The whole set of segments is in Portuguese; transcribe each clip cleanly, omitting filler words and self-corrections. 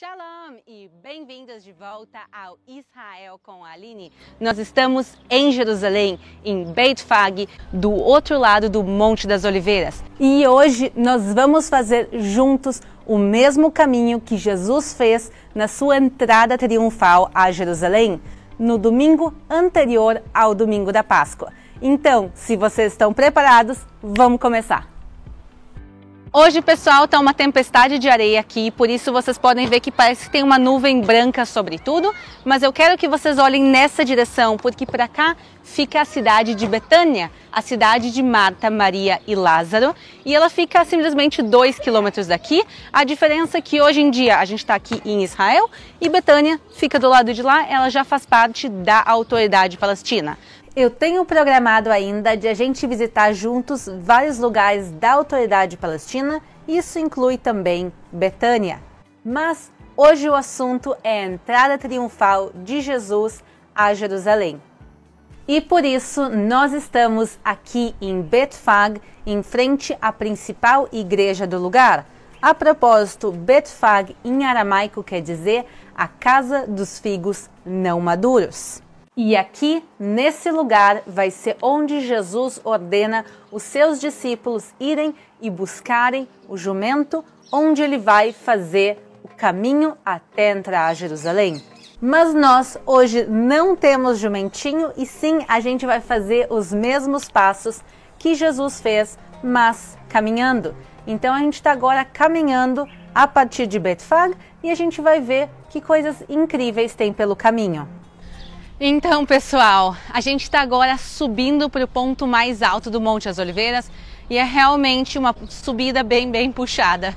Shalom e bem-vindas de volta ao Israel com a Aline. Nós estamos em Jerusalém, em Beit Fag, do outro lado do Monte das Oliveiras. E hoje nós vamos fazer juntos o mesmo caminho que Jesus fez na sua entrada triunfal a Jerusalém, no domingo anterior ao domingo da Páscoa. Então, se vocês estão preparados, vamos começar! Hoje, pessoal, tá uma tempestade de areia aqui, por isso vocês podem ver que parece que tem uma nuvem branca sobre tudo, mas eu quero que vocês olhem nessa direção, porque para cá fica a cidade de Betânia, a cidade de Marta, Maria e Lázaro, e ela fica simplesmente 2 quilômetros daqui. A diferença é que hoje em dia a gente está aqui em Israel e Betânia fica do lado de lá, ela já faz parte da autoridade palestina. Eu tenho programado ainda de a gente visitar juntos vários lugares da autoridade palestina, isso inclui também Betânia. Mas hoje o assunto é a entrada triunfal de Jesus a Jerusalém. E por isso nós estamos aqui em Beit Fag, em frente à principal igreja do lugar. A propósito, Beit Fag em aramaico quer dizer a casa dos figos não maduros. E aqui, nesse lugar, vai ser onde Jesus ordena os seus discípulos irem e buscarem o jumento, onde ele vai fazer o caminho até entrar a Jerusalém. Mas nós hoje não temos jumentinho e sim a gente vai fazer os mesmos passos que Jesus fez, mas caminhando. Então a gente está agora caminhando a partir de Beit Fag e a gente vai ver que coisas incríveis tem pelo caminho. Então, pessoal, a gente está agora subindo para o ponto mais alto do Monte das Oliveiras e é realmente uma subida bem puxada.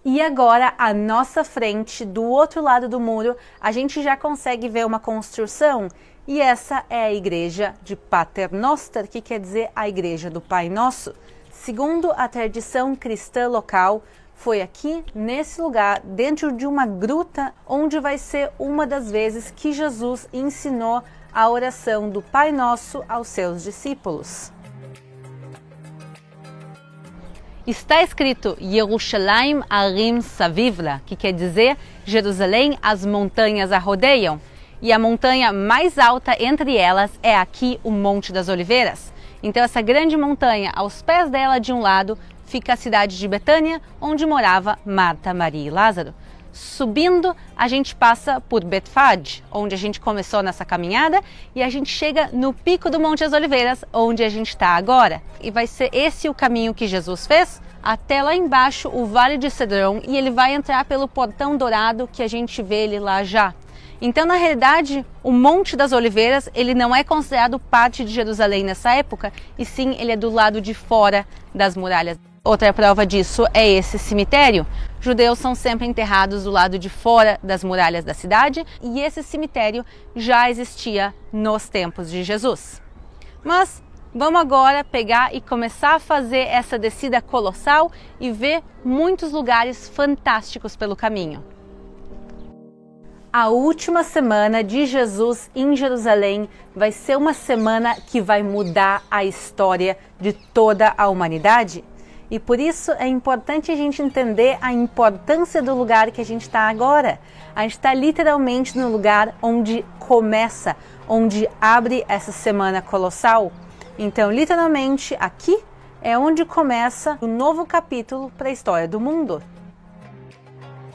E agora, à nossa frente, do outro lado do muro, a gente já consegue ver uma construção e essa é a igreja de Pater Noster, que quer dizer a igreja do Pai Nosso. Segundo a tradição cristã local, foi aqui, nesse lugar, dentro de uma gruta, onde vai ser uma das vezes que Jesus ensinou a oração do Pai Nosso aos seus discípulos. Está escrito Yerushalayim Arim Savivla, que quer dizer Jerusalém, as montanhas a rodeiam. E a montanha mais alta entre elas é aqui o Monte das Oliveiras. Então essa grande montanha, aos pés dela de um lado, fica a cidade de Betânia, onde morava Marta, Maria e Lázaro. Subindo, a gente passa por Beit Fag, onde a gente começou nessa caminhada, e a gente chega no pico do Monte das Oliveiras, onde a gente está agora. E vai ser esse o caminho que Jesus fez, até lá embaixo o Vale de Cedrão, e ele vai entrar pelo Portão Dourado, que a gente vê ele lá já. Então, na realidade, o Monte das Oliveiras, ele não é considerado parte de Jerusalém nessa época, e sim, ele é do lado de fora das muralhas. Outra prova disso é esse cemitério. Judeus são sempre enterrados do lado de fora das muralhas da cidade e esse cemitério já existia nos tempos de Jesus. Mas vamos agora pegar e começar a fazer essa descida colossal e ver muitos lugares fantásticos pelo caminho. A última semana de Jesus em Jerusalém vai ser uma semana que vai mudar a história de toda a humanidade. E por isso é importante a gente entender a importância do lugar que a gente está agora. A gente está literalmente no lugar onde começa, onde abre essa semana colossal. Então, literalmente, aqui é onde começa o novo capítulo para a história do mundo.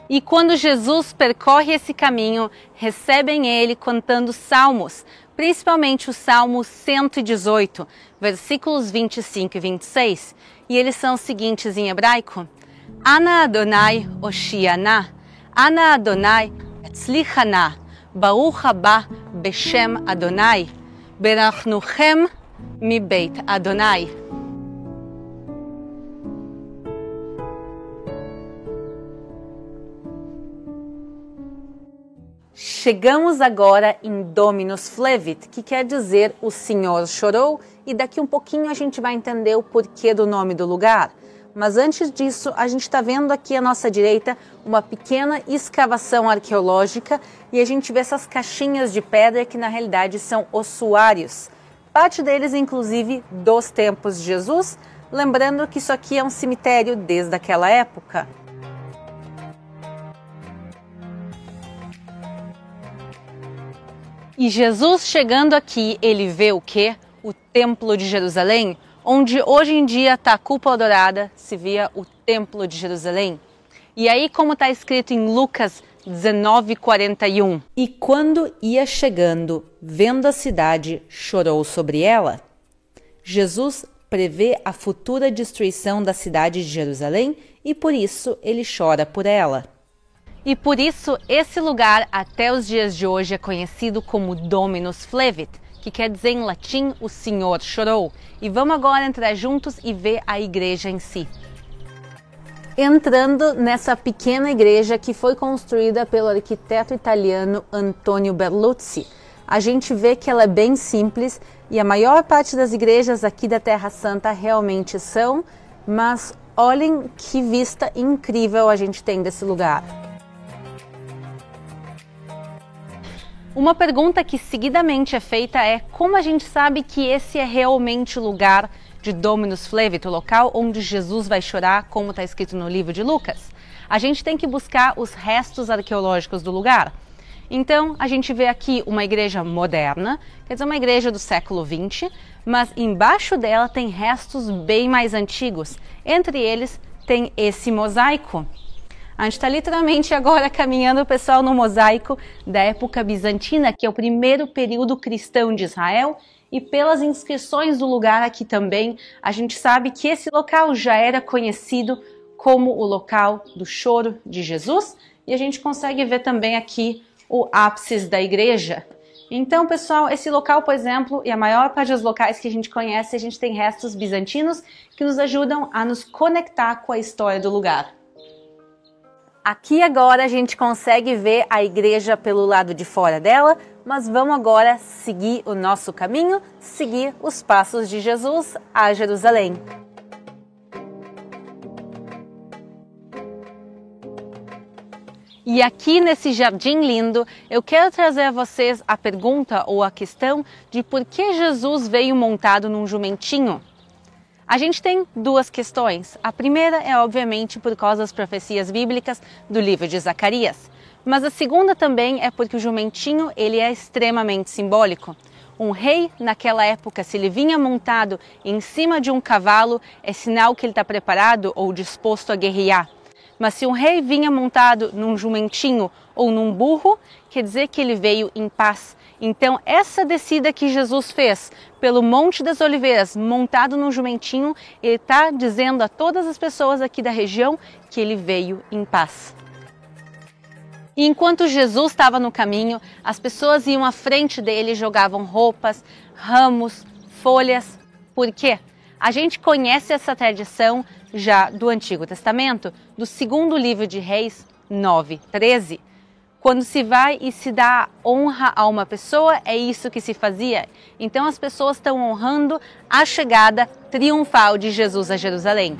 E quando Jesus percorre esse caminho, recebem ele cantando salmos, principalmente o Salmo 118, versículos 25 e 26. E eles são os seguintes em hebraico: Ana Adonai Oshiana, Ana Adonai Etzlichana, Baruch haba Beshem Adonai, Berachnuchem mi Beit Adonai. Chegamos agora em Dominus Flevit, que quer dizer o Senhor chorou, e daqui um pouquinho a gente vai entender o porquê do nome do lugar. Mas antes disso, a gente está vendo aqui à nossa direita uma pequena escavação arqueológica e a gente vê essas caixinhas de pedra que na realidade são ossuários. Parte deles, inclusive, dos tempos de Jesus, lembrando que isso aqui é um cemitério desde aquela época. E Jesus chegando aqui, ele vê o quê? O Templo de Jerusalém, onde hoje em dia está a cúpula dourada, se via o Templo de Jerusalém. E aí, como está escrito em Lucas 19:41. E quando ia chegando, vendo a cidade, chorou sobre ela. Jesus prevê a futura destruição da cidade de Jerusalém e por isso ele chora por ela. E por isso esse lugar até os dias de hoje é conhecido como Dominus Flevit, que quer dizer em latim o Senhor chorou. E vamos agora entrar juntos e ver a igreja em si. Entrando nessa pequena igreja que foi construída pelo arquiteto italiano Antonio Berluzzi, a gente vê que ela é bem simples e a maior parte das igrejas aqui da Terra Santa realmente são, mas olhem que vista incrível a gente tem desse lugar. Uma pergunta que seguidamente é feita é como a gente sabe que esse é realmente o lugar de Dominus Flevit, o local onde Jesus vai chorar, como está escrito no livro de Lucas? A gente tem que buscar os restos arqueológicos do lugar. Então, a gente vê aqui uma igreja moderna, quer dizer, uma igreja do século XX, mas embaixo dela tem restos bem mais antigos. Entre eles, tem esse mosaico. A gente está literalmente agora caminhando, pessoal, no mosaico da época bizantina, que é o primeiro período cristão de Israel, e pelas inscrições do lugar aqui também, a gente sabe que esse local já era conhecido como o local do choro de Jesus, e a gente consegue ver também aqui o ápice da igreja. Então, pessoal, esse local, por exemplo, e a maior parte dos locais que a gente conhece, a gente tem restos bizantinos que nos ajudam a nos conectar com a história do lugar. Aqui agora a gente consegue ver a igreja pelo lado de fora dela, mas vamos agora seguir o nosso caminho, seguir os passos de Jesus a Jerusalém. E aqui nesse jardim lindo, eu quero trazer a vocês a pergunta ou a questão de por que Jesus veio montado num jumentinho. A gente tem duas questões. A primeira é, obviamente, por causa das profecias bíblicas do livro de Zacarias. Mas a segunda também é porque o jumentinho ele é extremamente simbólico. Um rei, naquela época, se ele vinha montado em cima de um cavalo, é sinal que ele está preparado ou disposto a guerrear. Mas se um rei vinha montado num jumentinho ou num burro, quer dizer que ele veio em paz. Então, essa descida que Jesus fez pelo Monte das Oliveiras, montado num jumentinho, ele está dizendo a todas as pessoas aqui da região que ele veio em paz. E enquanto Jesus estava no caminho, as pessoas iam à frente dele e jogavam roupas, ramos, folhas. Por quê? A gente conhece essa tradição já do Antigo Testamento, do segundo livro de Reis 9:13. Quando se vai e se dá honra a uma pessoa, é isso que se fazia. Então as pessoas estão honrando a chegada triunfal de Jesus a Jerusalém.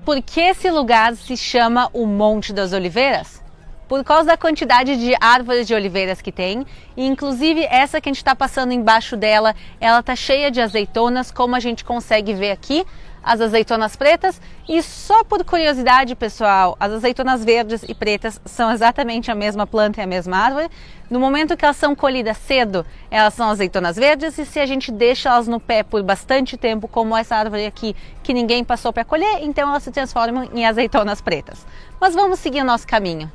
Por que esse lugar se chama o Monte das Oliveiras? Por causa da quantidade de árvores de oliveiras que tem, e inclusive essa que a gente está passando embaixo dela, ela está cheia de azeitonas, como a gente consegue ver aqui, as azeitonas pretas. E só por curiosidade, pessoal, as azeitonas verdes e pretas são exatamente a mesma planta e a mesma árvore. No momento que elas são colhidas cedo, elas são azeitonas verdes, e se a gente deixa elas no pé por bastante tempo, como essa árvore aqui, que ninguém passou para colher, então elas se transformam em azeitonas pretas. Mas vamos seguir o nosso caminho.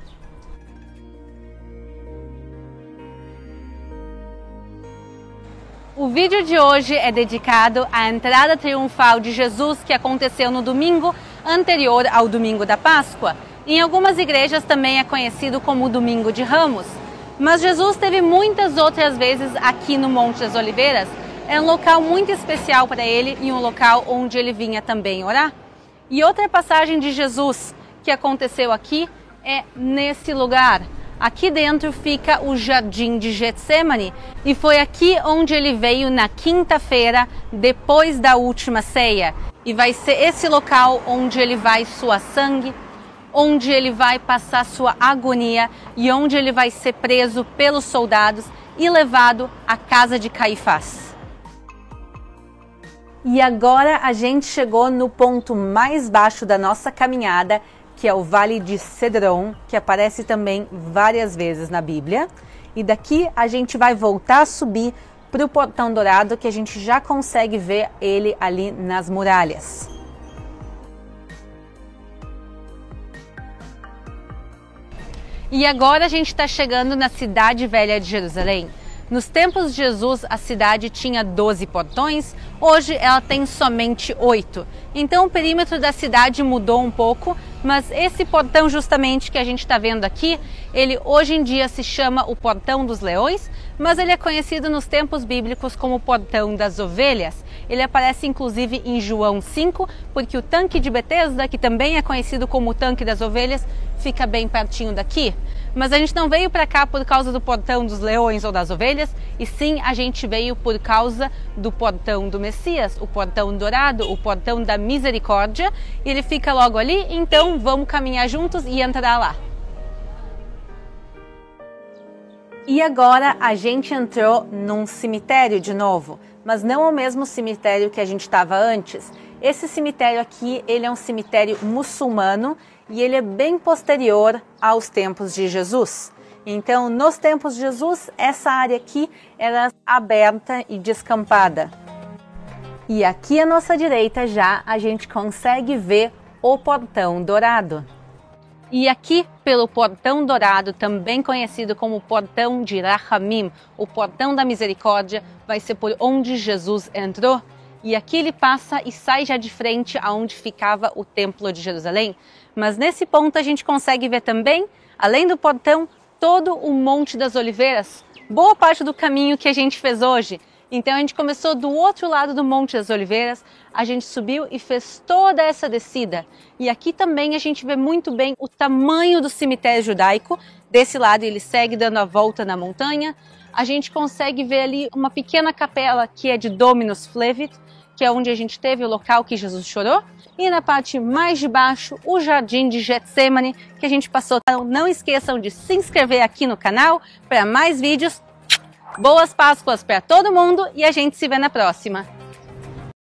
O vídeo de hoje é dedicado à entrada triunfal de Jesus que aconteceu no domingo anterior ao domingo da Páscoa. Em algumas igrejas também é conhecido como o Domingo de Ramos. Mas Jesus teve muitas outras vezes aqui no Monte das Oliveiras. É um local muito especial para ele e um local onde ele vinha também orar. E outra passagem de Jesus que aconteceu aqui é nesse lugar. Aqui dentro fica o Jardim de Getsemane e foi aqui onde ele veio na quinta-feira, depois da última ceia. E vai ser esse local onde ele vai suar sangue, onde ele vai passar sua agonia e onde ele vai ser preso pelos soldados e levado à casa de Caifás. E agora a gente chegou no ponto mais baixo da nossa caminhada, que é o Vale de Cedron, que aparece também várias vezes na Bíblia. E daqui a gente vai voltar a subir para o Portão Dourado, que a gente já consegue ver ele ali nas muralhas. E agora a gente está chegando na Cidade Velha de Jerusalém. Nos tempos de Jesus, a cidade tinha 12 portões, hoje ela tem somente 8. Então o perímetro da cidade mudou um pouco, mas esse portão justamente que a gente está vendo aqui, ele hoje em dia se chama o Portão dos Leões, mas ele é conhecido nos tempos bíblicos como o Portão das Ovelhas. Ele aparece inclusive em João 5, porque o tanque de Betesda, que também é conhecido como o Tanque das Ovelhas, fica bem pertinho daqui. Mas a gente não veio para cá por causa do Portão dos Leões ou das Ovelhas, e sim a gente veio por causa do Portão do Messias, o Portão Dourado, o Portão da Misericórdia, e ele fica logo ali, então vamos caminhar juntos e entrar lá. E agora a gente entrou num cemitério de novo, mas não o mesmo cemitério que a gente estava antes. Esse cemitério aqui, ele é um cemitério muçulmano e ele é bem posterior aos tempos de Jesus. Então, nos tempos de Jesus, essa área aqui era aberta e descampada. E aqui à nossa direita já a gente consegue ver o Portão Dourado. E aqui, pelo Portão Dourado, também conhecido como Portão de Rahamim, o Portão da Misericórdia, vai ser por onde Jesus entrou. E aqui ele passa e sai já de frente aonde ficava o Templo de Jerusalém. Mas nesse ponto a gente consegue ver também, além do portão, todo o Monte das Oliveiras. Boa parte do caminho que a gente fez hoje. Então a gente começou do outro lado do Monte das Oliveiras, a gente subiu e fez toda essa descida. E aqui também a gente vê muito bem o tamanho do cemitério judaico. Desse lado ele segue dando a volta na montanha. A gente consegue ver ali uma pequena capela que é de Dominus Flevit, que é onde a gente teve o local que Jesus chorou. E na parte mais de baixo, o Jardim de Getsemane, que a gente passou. Então não esqueçam de se inscrever aqui no canal para mais vídeos. Boas Páscoas para todo mundo e a gente se vê na próxima.